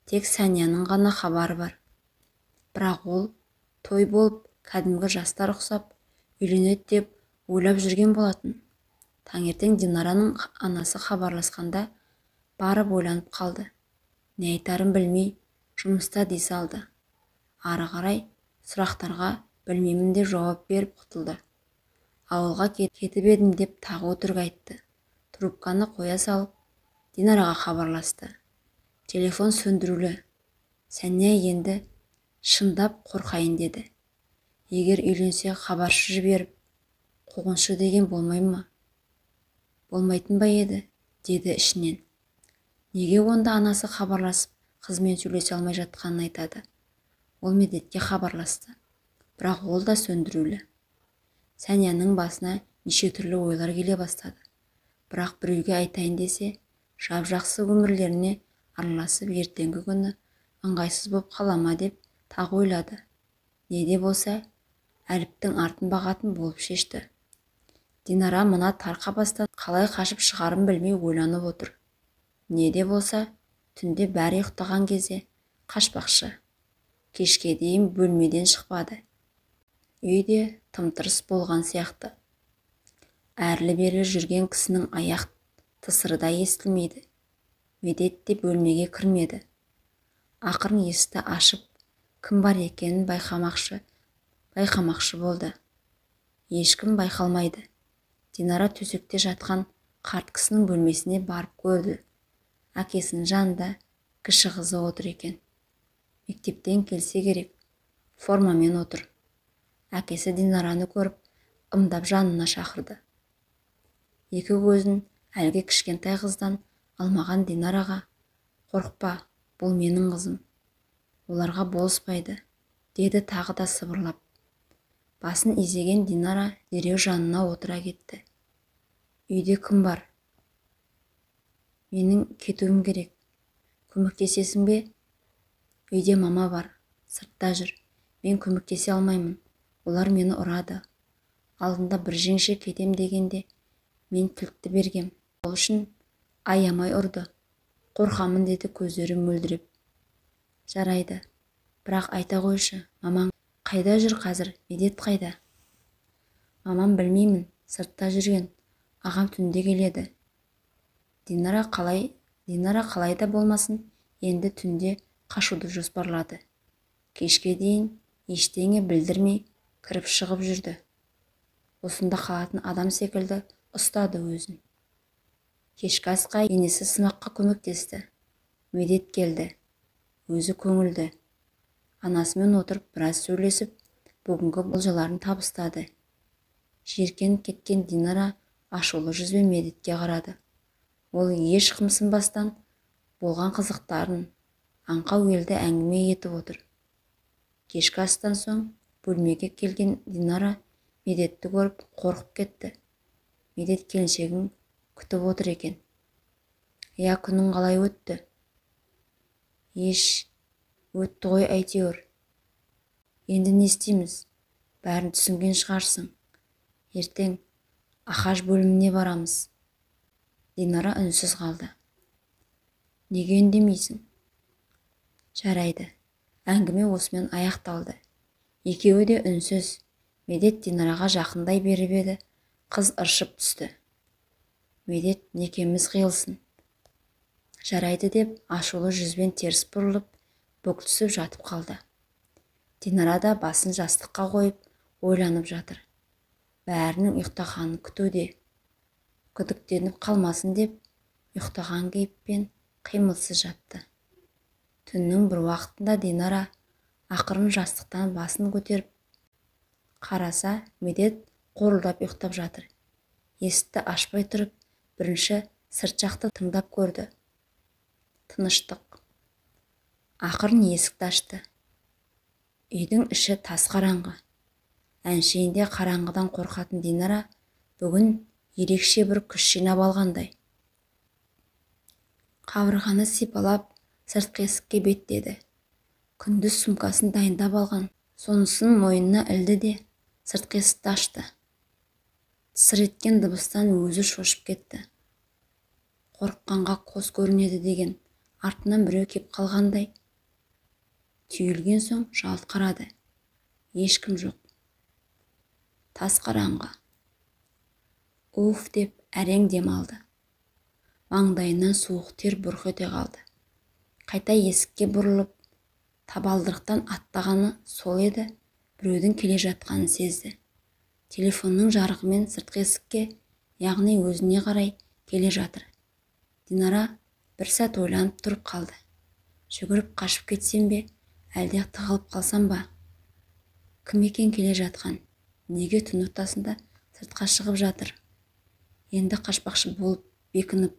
Тек Сәнияның ғана хабары бар. Бірақ ол той болып, кәдімгі жастар ұқсап, үйленеді деп ойлап жүрген болатын. Таңертең Динараның анасы хабарласқанда барып ойланып қалды. Не айтарын білмей, жұмыста дей салды. Ары қарай сұрақтарға білмеймін деп жауап беріп құтылды. Ауылға кетіп едім деп тағы өтірік айтты. Трубканы қоя салып, Динараға хабарласты. Телефон сөндірулі. Сәния енді шындап қорқайын деді. Егер үйленсе хабаршы жіберіп, қуғыншы деген болмай ма? Болмайтын ба еді, деді ішінен. Неге онда анасы хабарласып, қызмен сөйлесе алмай жатқанын айтады? Ол Медетке хабарласты. Бірақ ол да сөндірулі. Сәнияның басына неше түрлі ойлар келе бастады. Бірақ біреуге айтайын десе, жап-жақсы өмірлеріне араласып ертеңгі күні ыңғайсыз боп қалама деп тағы ойлады. Не де болса, Әліптің артын бағатын болып шешті. Динара мына тар қапастан қалай қашып шығарын білмей ойланып отыр. Не де болса, түнде бәрі ұйықтаған кезде қашпақшы. Кешке дейін бөлмеден шықпады. Үйде тым-тырыс болған сияқты. Әрлі-берлі жүрген кісінің аяқ тысыры да естілмейді. Медет те бөлмеге кірмеді. Ақырын есікті ашып, кім бар екенін байқамақшы болды. Ешкім байқалмайды. Динара төсекте жатқан қарт кісінің бөлмесіне барып көрді. Әкесінің жанында кіші қызы отыр екен. Мектептен келсе керек, формамен отыр. Әкесі Динараны көріп, ымдап жанына шақырды. Екі көзін әлгі кішкентай қыздан алмаған Динараға, қорықпа, бұл менің қызым. Оларға болыспайды, деді тағы да сыбырлап. Басын изеген Динара дереу жанына отыра кетті. Үйде кім бар? Менің кетуім керек. Көмектесесің бе? Үйде мама бар, сыртта жүр. Мен көмектесе алмаймын. Олар мені ұрады. Алдында бір жеңше кетем дегенде, мен кілтті бергем. Ол үшін аямай ұрды. Қорқамын деді көздері мөлдіреп. Жарайды, бірақ айта қойшы, мамаң қайда жүр қазір, Медет қайда? Мамам білмеймін, сыртта жүрген, ағам түнде келеді. Динара қалай да болмасын, енді түнде қашуды жоспарлады. Кешке дейін ештеңе білдірмей кіріп шығып жүрді. Осында қалатын адам секілді ұстады өзін. Кешкі асқа енесі сымаққа көмектесті. Медет келді. Өзі көңілді. Анасымен отырып біраз сөйлесіп, бүгінгі болжаларын табыстады. Жиіркеніп кеткен Динара ашулы жүзбен Медетке қарады. Ол еш қымсынбастан болған қызықтарын аңқау елді әңгіме етіп отыр. Кешкі астан соң бөлмеге келген Динара Медетті көріп қорқып кетті. Медет келіншегін күтіп отыр екен. Я, күнің қалай өтті? Өтті ғой әйтеуір. Енді не істейміз? Бәрін түсінген шығарсың. Ертең Ахаж бөліміне барамыз. Динара үнсіз қалды. Неге үндемейсің? Жарайды. Әңгіме осымен аяқталды. Екеуі де үнсіз. Медет Динараға жақындай беріп еді, қыз ыршып түсті. Медет, некеміз қиылсын. Жарайды деп ашулы жүзбен теріс бұрылып, бүктүсіп жатып қалды. Динара да басын жастыққа қойып, ойланып жатыр. Бәрінің ұйықтағанын күтуде. Күдіктеніп қалмасын деп, ұйықтаған кейіппен қимылсыз жатты. Түннің бір уақытында Динара ақырын жастықтан басын көтеріп қараса, Медет қорылдап ұйықтап жатыр. Есікті ашпай тұрып, бірінші сырт жақты тыңдап көрді. Тыныштық. Ақырын есікті ашты. Үйдің іші тас қараңғы. Әншейінде қараңғыдан қорқатын Динара бүгін ерекше бір күш жинап алғандай. Қабырғаны сипалап, сыртқы есікке беттеді. Күндіз сумкасын дайындап алған, сонысын мойнына ілді де сыртқы есікті ашты. Сыр еткен дыбыстан өзі шошып кетті. Қорыққанға қос көрінеді деген артынан біреу кеп қалғандай. Түйілген соң жалт қарады. Ешкім жоқ. Тас қараңғы. Уф деп әрең демалды. Маңдайынан суық тер бұрқ ете қалды. Қайта есікке бұрылып, табалдырықтан аттағаны сол еді, біреудің келе жатқанын сезді. Телефонның жарығымен сыртқы есікке, яғни өзіне қарай келе жатыр. Динара бір сәт ойланып тұрып қалды. Жүгіріп қашып кетсем бе, әлде тығылып қалсам ба? Кім екен келе жатқан? Неге түн ортасында сыртқа шығып жатыр? Енді қашпақшы болып бекініп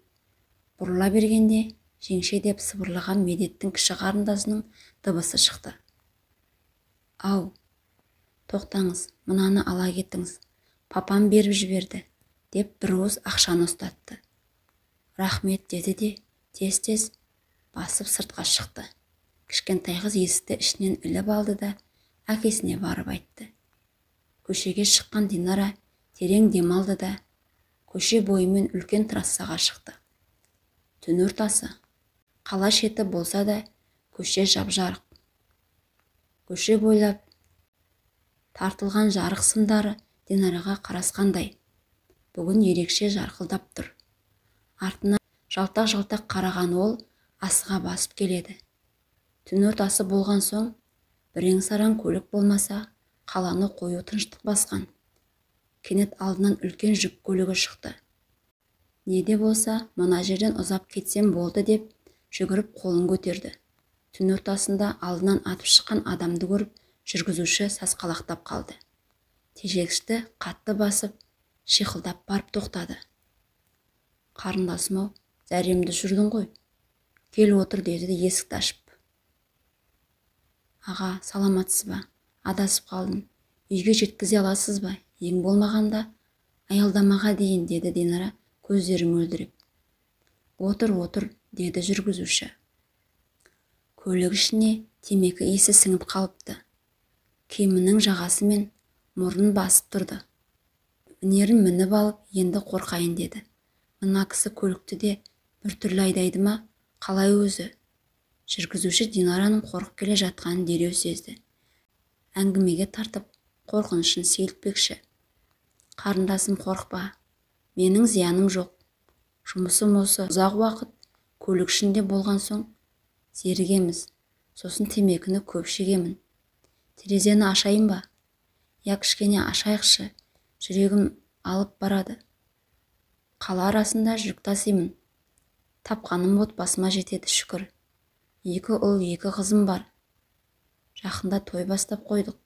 бұрыла бергенде, жеңше деп сыбырлаған Медеттің кіші қарындасының дыбысы шықты. Ау, тоқтаңыз, мынаны ала кетіңіз. Папам беріп жіберді, деп бір уыс ақшаны ұстатты. Рахмет деді де, тез-тез басып сыртқа шықты. Кішкентай қыз есікті ішінен іліп алды да, әкесіне барып айтты. Көшеге шыққан Динара терең демалды да, көше бойымен үлкен трассаға шықты. Түн ортасы. Қала шеті болса да, көше жап-жарық. Көше бойлап тартылған жарық сымдары Динараға қарасқандай. Бүгін ерекше жарқылдап тұр. Артына жалтақ-жалтақ қараған ол асыға басып келеді. Түн ортасы болған соң, бірең-сараң көлік болмаса, қаланы қою тыныштық басқан. Кенет алдынан үлкен жүк көлігі шықты. Не де болса, мына жерден ұзап кетсем болды деп, жүгіріп қолын көтерді. Түн ортасында алдынан атып шыққан адамды көріп, жүргізуші сасқалақтап қалды. Тежегішті қатты басып, шиқылдап барып тоқтады. Қарындасым-ау, зәремді жүрдің ғой. Кел отыр деді де есікті ашып. Аға, саламатсыз ба? Адасып қалдым. Үйге жеткізе аласыз ба? Ең болмағанда аялдамаға дейін, деді Динара көздері мөлдіреп. Отыр, деді жүргізуші. Көлік ішіне темекі иісі сіңіп қалыпты. Киімінің жағасы мен мұрнын басып тұрды. Мінерін мініп алып, енді қорқайын деді. Мына кісі көлікті де бір түрлі айдайды ма, Қалай өзі? Жүргізуші Динараның қорқып келе жатқанын дереу сезді. Әңгімеге тартып, қорқынышын сейілтпекші. Қарындасым, қорықпа. Менің зияным жоқ. Жұмысым осы. Ұзақ уақыт көлік ішінде болған соң зерігеміз. Сосын темекіні көп шегемін. Терезені ашайын ба? Я, кішкене ашайықшы. Жүрегім алып барады. Қала арасында жүк тасимын. Тапқаным отбасыма жетеді, шүкір. 2 ұл, 2 қызым бар. Жақында той бастап қойдық.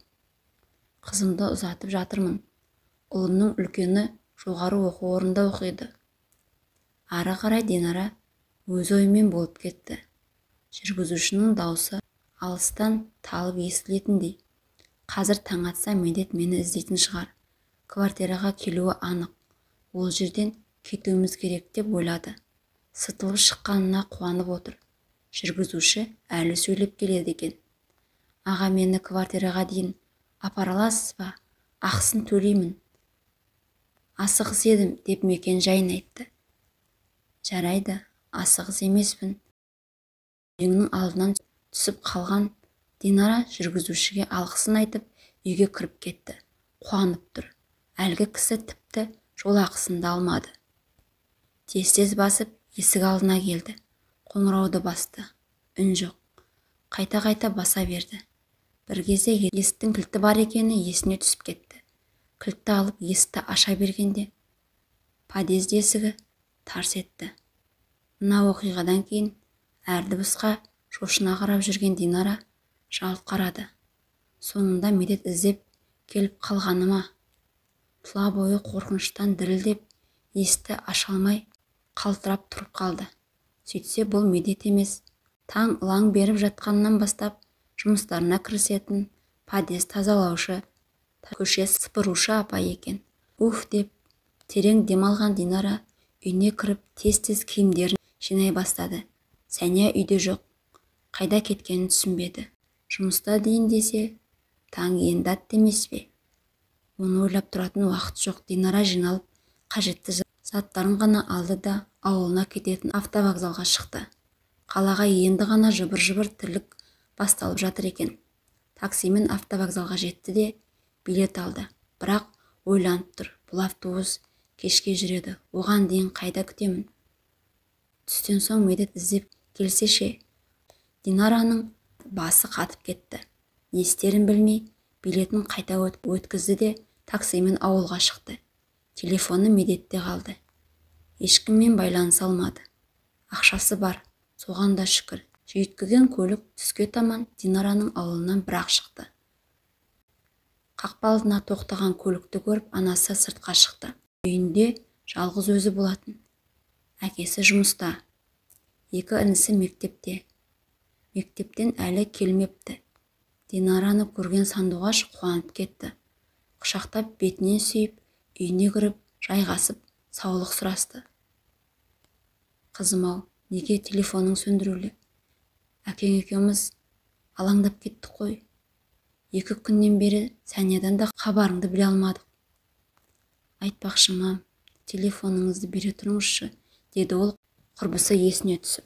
Қызымды ұзатып жатырмын. Ұлымның үлкені жоғары оқу орнында оқиды. Ары қарай Динара өз ойымен болып кетті. Жүргізушінің даусы алыстан талып естілетіндей. Қазір таң атса Медет мені іздейтін шығар. Квартираға келуі анық. Ол жерден кетуіміз керек деп ойлады. Сытылып шыққанына қуанып отыр. Жүргізуші әлі сөйлеп келеді екен. Аға, мені квартираға дейін апара аласыз ба? Ақысын төлеймін. Асығыс едім деп мекен жайын айтты. Жарайды, асығыс емеспін. Үйіңнің алдынан түсіп қалған Динара жүргізушіге алғысын айтып үйге кіріп кетті. Қуанып тұр. Әлгі кісі тіпті жол ақысын да алмады. Тез басып есік алдына келді. Қоңырауды басты. Үн жоқ. Қайта баса берді. Бір кезде есіктің кілті бар екені есіне түсіп кетті. Кілтті алып есікті аша бергенде подъезд есігі тарс етті. Мына оқиғадан кейін әр дыбысқа шошына қарап жүрген Динара жалт қарады. Соңында Медет іздеп келіп қалғаны ма? Тұла бойы қорқыныштан дірілдеп, есікті аша алмай қалтырап тұрып қалды. Сөйтсе бұл Медет емес. Таң ылаң беріп жатқаннан бастап жұмыстарына кірісетін подъезд тазалаушы, көше сыпырушы апа екен. Уф деп терең демалған Динара үйіне кіріп тез киімдерін жинай бастады. Сәния үйде жоқ. Қайда кеткенін түсінбеді. Жұмыста дейін десе, таң енді атты емес пе? Оны ойлап тұратын уақыт жоқ. Динара жиналып, қажетті заттарын ғана алды да ауылына кететін автовокзалға шықты. Қалаға енді ғана жыбыр тірлік басталып жатыр екен. Таксимен автовокзалға жетті де билет алды. Бірақ ойланып тұр. Бұл автобус кешке жүреді. Оған дейін қайда күтемін? Түстен соң Медет іздеп келсе ше? Динараның басы қатып кетті. Не істерін білмей, билетін қайта өткізді де таксимен ауылға шықты. Телефоны Медетте қалды. Ешкіммен байланыса алмады. Ақшасы бар, соған да шүкір. Жүйткіген көлік түске таман Динараның ауылынан бірақ шықты. Қақпа алдына тоқтаған көлікті көріп, анасы сыртқа шықты. Үйінде жалғыз өзі болатын. Әкесі жұмыста. 2 інісі мектепте. Мектептен әлі келмепті. Динараны көрген сандуғаш қуанып кетті. Құшақтап бетінен сүйіп, үйіне кіріп, жайғасып, саулық сұрасты. Қызым-ау, неге телефоның сөндірулі? Әкең екеуміз алаңдап кеттік қой. 2 күннен бері Сәниядан да хабарыңды біле алмадық. Айтпақшы, мам, телефоныңызды бере тұрыңызшы, деді ол құрбысы есіне түсіп.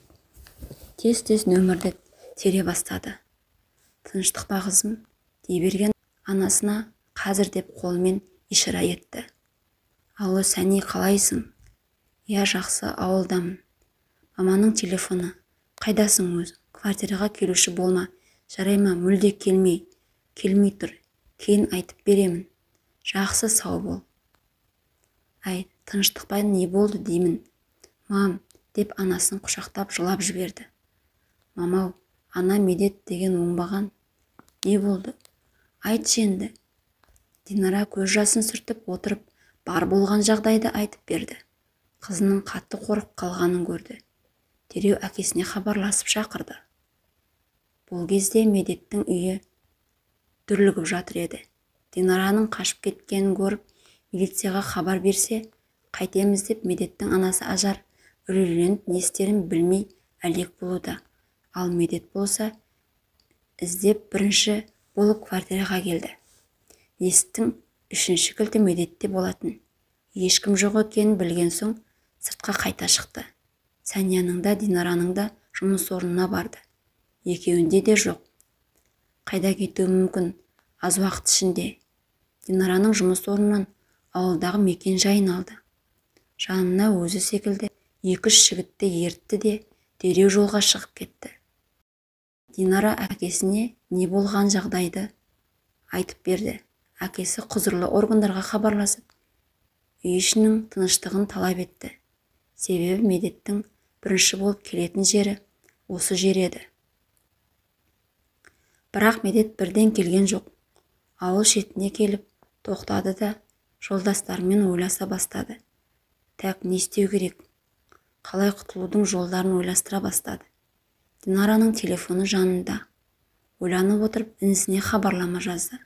Тез нөмірді тере бастады. Тыныштық па қызым, дей берген анасына қазір деп қолымен ишара етті. Алло, Сәни, қалайсың? Я, жақсы, ауылдамын. Маманың телефоны. Қайдасың өз? Квартираға келуші болма. Жарай ма, мүлде келмей тұр. Кейін айтып беремін. Жақсы, сау бол. Ай, тыныштық па, не болды деймін? Мам, деп анасын құшақтап жылап жіберді. Мамау, ана Медет деген оңбаған. Не болды? Айтшы енді. Динара көз жасын сүртіп отырып, бар болған жағдайды айтып берді. Қызының қатты қорқып қалғанын көрді. Дереу әкесіне хабарласып шақырды. Бұл кезде Медеттің үйі дүрлігіп жатыр еді. Динараның қашып кеткенін көріп, милицияға хабар берсе, қайтеміз деп Медеттің анасы Ажар үрейленіп не істерін білмей әлек болуда. Ал Медет болса, іздеп бірінші болып квартираға келді. Есіктің 3-ші кілті Медетте болатын. Ешкім жоқ екенін білген соң сыртқа қайта шықты. Сәнияның да Динараның да жұмыс орнына барды. Екеуінде де жоқ. Қайда кетуі мүмкін? Аз уақыт ішінде Динараның жұмыс орнынан ауылдағы мекен жайын алды. Жанына өзі секілді 2-3 жігітті ертті де дереу жолға шығып кетті. Динара әкесіне не болған жағдайды айтып берді. Әкесі құзырлы органдарға хабарласып, үй ішінің тыныштығын талап етті. Себебі Медеттің бірінші болып келетін жері осы жер еді. Бірақ Медет бірден келген жоқ. Ауыл шетіне келіп тоқтады да жолдастарымен ойласа бастады. Так, не істеу керек? Қалай құтылудың жолдарын ойластыра бастады. Динараның телефоны жанында. Ойланып отырып інісіне хабарлама жазды.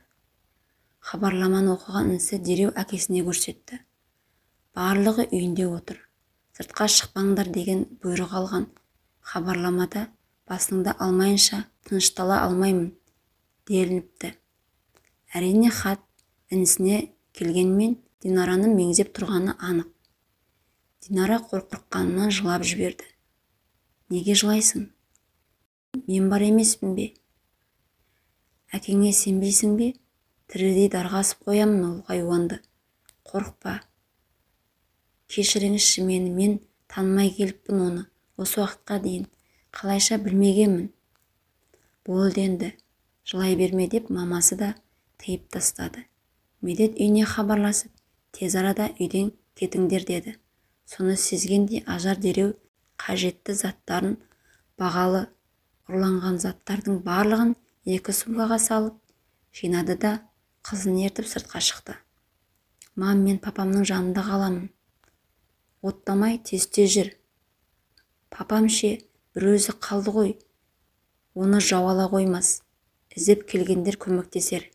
Хабарламаны оқыған інісі дереу әкесіне көрсетті. Барлығы үйінде отыр. Сыртқа шықпаңдар деген бұйрық алған. Хабарламада басыңды алмайынша тыныштала алмаймын делініпті. Әрине хат інісіне келгенмен Динараны меңзеп тұрғаны анық. Динара қорқырқанынан жылап жіберді. Неге жылайсың? Мен бар емеспін бе? Әкеңе сенбейсің бе? Тірідей дарға асып қоямын ол хайуанды. Қорықпа. Кешіріңізші мені, мен танымай келіппін оны. Осы уақытқа дейін қалайша білмегенмін. Болды енді, жылай берме деп мамасы да тыйып тастады. Медет үйіне хабарласып, тез арада үйден кетіңдер деді. Соны сезгенде Ажар дереу қажетті заттарын, бағалы ұрланған заттардың барлығын 2 сумкаға салып жинады да қызын ертіп сыртқа шықты. Мам, мен папамның жанында қаламын. Оттамай тез-тез жүр. Папам ше, бір өзі қалды ғой. Оны жауала қоймас. Іздеп келгендер көмектесер.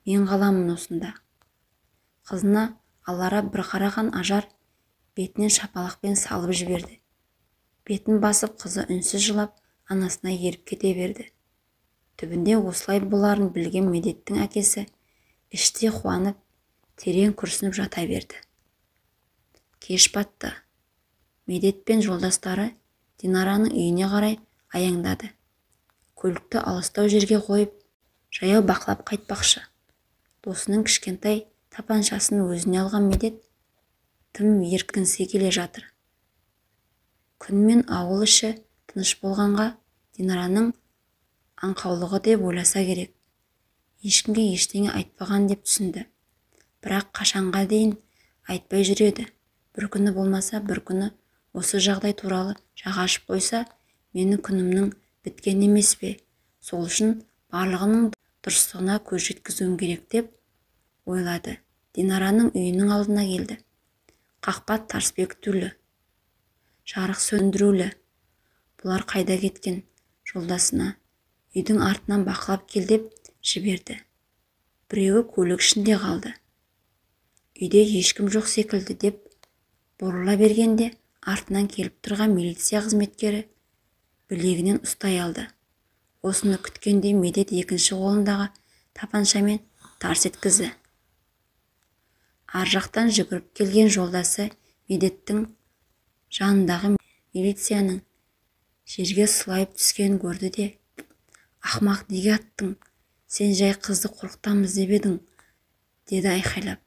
Мен қаламын осында. Қызына алара бір қараған Ажар бетінен шапалақпен салып жіберді. Бетін басып қызы үнсіз жылап анасына еріп кете берді. Түбінде осылай боларын білген Медеттің әкесі іште қуанып, терең күрсініп жата берді. Кеш батты. Медет пен жолдастары Динараның үйіне қарай аяңдады. Көлікті алыстау жерге қойып, жаяу бақылап қайтпақшы. Досының кішкентай тапаншасын өзіне алған Медет тым еркінсе келе жатыр. Күн мен ауыл іші тыныш болғанға Динараның аңқаулығы деп ойласа керек. Ешкімге ештеңе айтпаған деп түсінді. Бірақ қашанға дейін айтпай жүреді. Бір күні болмаса, бір күні осы жағдай туралы жақ ашып қойса, менің күнімнің біткен емес пе? Сол үшін барлығының дұрыстығына көз жеткізуім керек деп ойлады. Динараның үйінің алдына келді. Қақпа тарс бекітулі. Жарық сөндірулі. Бұлар қайда кеткен? Жолдасына үйдің артынан бақылап кел деп жіберді. Біреуі көлік ішінде қалды. Үйде ешкім жоқ секілді деп бұрыла бергенде артынан келіп тұрған милиция қызметкері білегінен ұстай алды. Осыны күткенде Медет екінші қолындағы тапаншамен тарс еткізді. Ар жақтан жүгіріп келген жолдасы Медеттің жанындағы милицияның жерге сұлайып түскенін көрді де, ақмақ, неге аттың? Сен жай қызды қорқытамыз деп едің, деді айқайлап.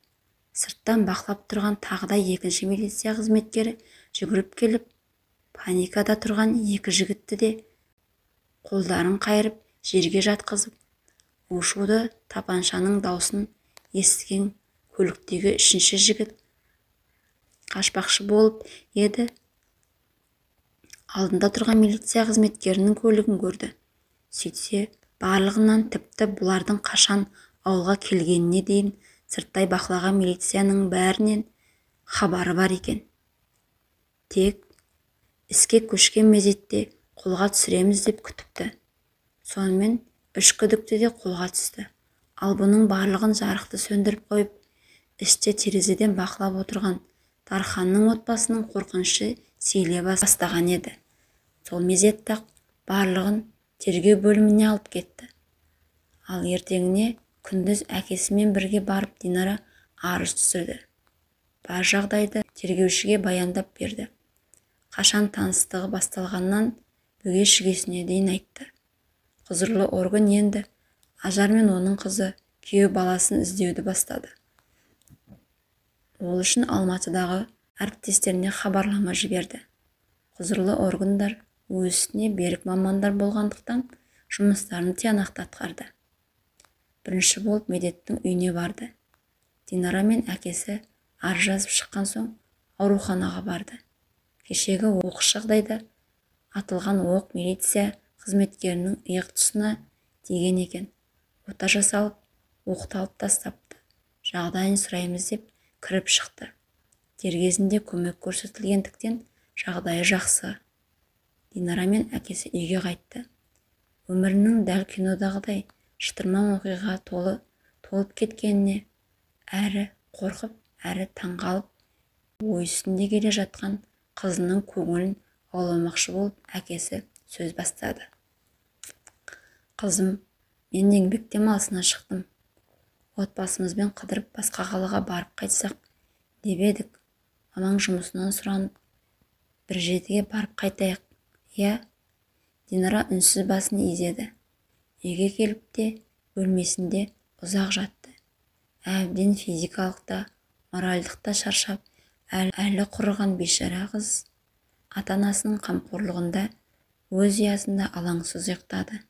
Сырттан бақылап тұрған тағыда екінші милиция қызметкері жүгіріп келіп, паникада тұрған 2 жігітті де қолдарын қайырып жерге жатқызып, у-шуды тапаншаның даусын естіген көліктегі 3-ші жігіт қашпақшы болып еді, алдында тұрған милиция қызметкерінің көлігін көрді. Сөйтсе, барлығынан тіпті бұлардың қашан ауылға келгеніне дейін сырттай бақылаған милицияның бәрінен хабары бар екен. Тек іске көшкен мезетте қолға түсіреміз деп күтіпті. Сонымен 3 күдікті де қолға түсті. Ал бұның барлығын жарықты сөндіріп қойып, іште терезеден бақылап отырған Дарханның отбасының қорқынышы сейіле бастаған еді. Сол мезетте барлығын тергеу бөліміне алып кетті. Ал ертеңіне күндіз әкесімен бірге барып Динара арыз түсірді. Бар жағдайды тергеушіге баяндап берді. Қашан таныстығы басталғаннан бүге-шігесіне дейін айтты. Құзырлы орган енді Ажар мен оның қызы күйеу баласын іздеуді бастады. Ол үшін Алматыдағы әріптестеріне хабарлама жіберді. Құзырлы органдар өз ісіне берік мамандар болғандықтан жұмыстарын тиянақты атқарды. Бірінші болып Медеттің үйіне барды. Динара мен әкесі ар жазып шыққан соң ауруханаға барды. Кешегі оқыс жағдайда атылған оқ милиция қызметкерінің иық тұсына тиген екен. Ота жасалып, оқты алып тастапты. Жағдайын сұраймыз деп кіріп шықты. Дер кезінде көмек көрсетілгендіктен жағдайы жақсы. Динара мен әкесі үйге қайтты. Өмірінің дәл кинодағыдай шытырман оқиға толып кеткеніне әрі қорқып, әрі таңғалып, ой үстінде келе жатқан қызының көңілін ауламақшы болып әкесі сөз бастады. Қызым, мен еңбек демалысына шықтым. Отбасымызбен қыдырып басқа қалаға барып қайтсақ деп едік. Мамаң жұмысынан сұранып, бір жетіге барып қайтайық. Я? Динара үнсіз басын изеді. Үйге келіп те бөлмесінде ұзақ жатты. Әбден физикалық та, моральдық та шаршап, әлі құрыған бейшара қыз ата-анасының қамқорлығында өз ұясында алаңсыз ұйықтады.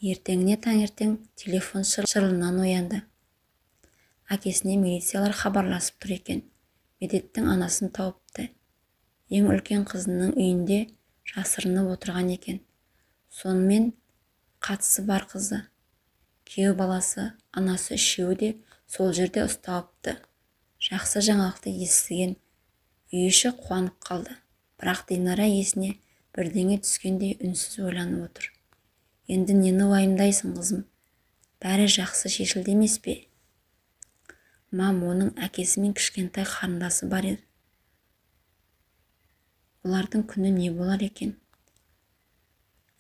Ертеңіне таңертең телефон шырылынан оянды. Әкесіне милициялар хабарласып тұр екен. Медеттің анасын тауыпты. Ең үлкен қызының үйінде жасырынып отырған екен. Сонымен қатысы бар қызы, күйеу баласы, анасы үшеуі де сол жерде ұсталыпты. Жақсы жаңалықты естіген үй іші қуанып қалды. Бірақ Динара есіне бірдеңе түскендей үнсіз ойланып отыр. Енді нені уайымдайсың, қызым? Бәрі жақсы шешілді емес пе? Мам, оның әкесі мен кішкентай қарындасы бар еді. Олардың күні не болар екен?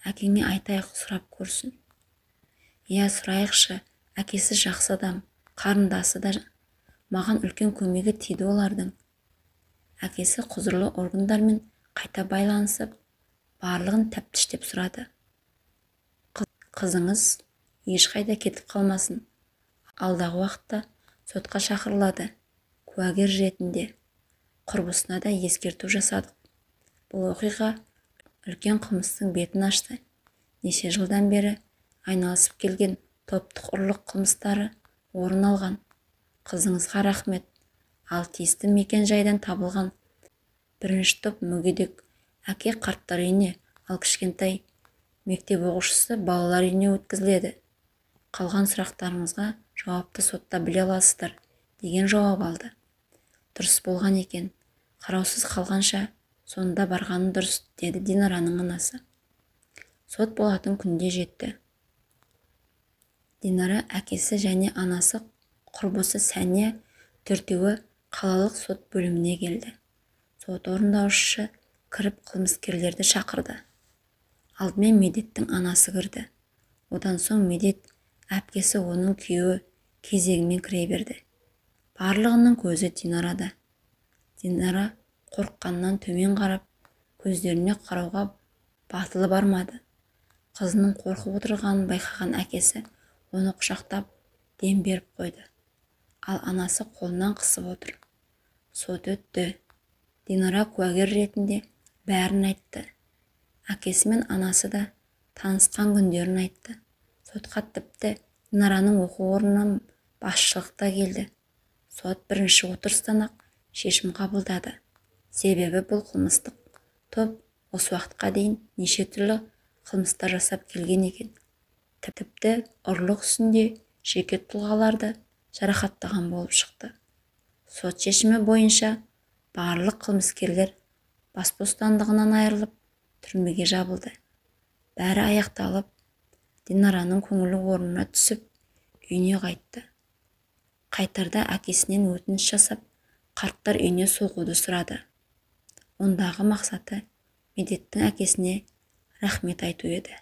Әкеңе айтайық, сұрап көрсін. Я, сұрайықшы, әкесі жақсы адам, қарындасы да, маған үлкен көмегі тиді олардың. Әкесі құзырлы органдармен қайта байланысып, барлығын тәптіштеп сұрады. Қызыңыз ешқайда кетіп қалмасын. Алдағы уақытта сотқа шақырылады, куәгер ретінде. Құрбысына да ескерту жасадық. Бұл оқиға үлкен қылмыстың бетін ашты. Неше жылдан бері айналысып келген топтық ұрлық қылмыстары орын алған. Қызыңызға рахмет. Ал тиісті мекен жайдан табылған бірінші топ мүгедек әке қарттар үйіне, ал кішкентай мектеп оқушысы балалар үйіне өткізіледі. Қалған сұрақтарыңызға жауапты сотта біле аласыздар, деген жауап алды. Дұрыс болған екен. Қараусыз қалғанша сонда барғаны дұрыс, деді Динараның анасы. Сот болатын күнде жетті. Динара әкесі және анасы, құрбысы Сәния төртеуі қалалық сот бөліміне келді. Сот орындаушысы кіріп қылмыскерлерді шақырды. Алдымен Медеттің анасы кірді. Одан соң Медет, әпкесі, оның күйеуі кезегімен кіре берді. Барлығының көзі Динарада. Динара қорыққаннан төмен қарап, көздеріне қарауға батылы бармады. Қызының қорқып отырғанын байқаған әкесі оны құшақтап дем беріп қойды. Ал анасы қолынан қысып отыр. Сот өтті. Динара куәгер ретінде бәрін айтты. Әкесі мен анасы да танысқан күндерін айтты. Сотқа тіпті Динараның оқу орнынан басшылықта келді. Сот бірінші отырыстан-ақ шешім қабылдады. Себебі бұл қылмыстық топ осы уақытқа дейін неше түрлі қылмыстар жасап келген екен. Тіпті ұрлық үстінде жеке тұлғаларды жарақаттаған болып шықты. Сот шешімі бойынша барлық қылмыскерлер бас бостандығынан айырылып, түрмеге жабылды. Бәрі аяқталып, Динараның көңілі орнына түсіп, үйіне қайтты. Қайтарда әкесінен өтініш жасап, қарттар үйіне соғуды сұрады. Ондағы мақсаты Медеттің әкесіне рахмет айту еді.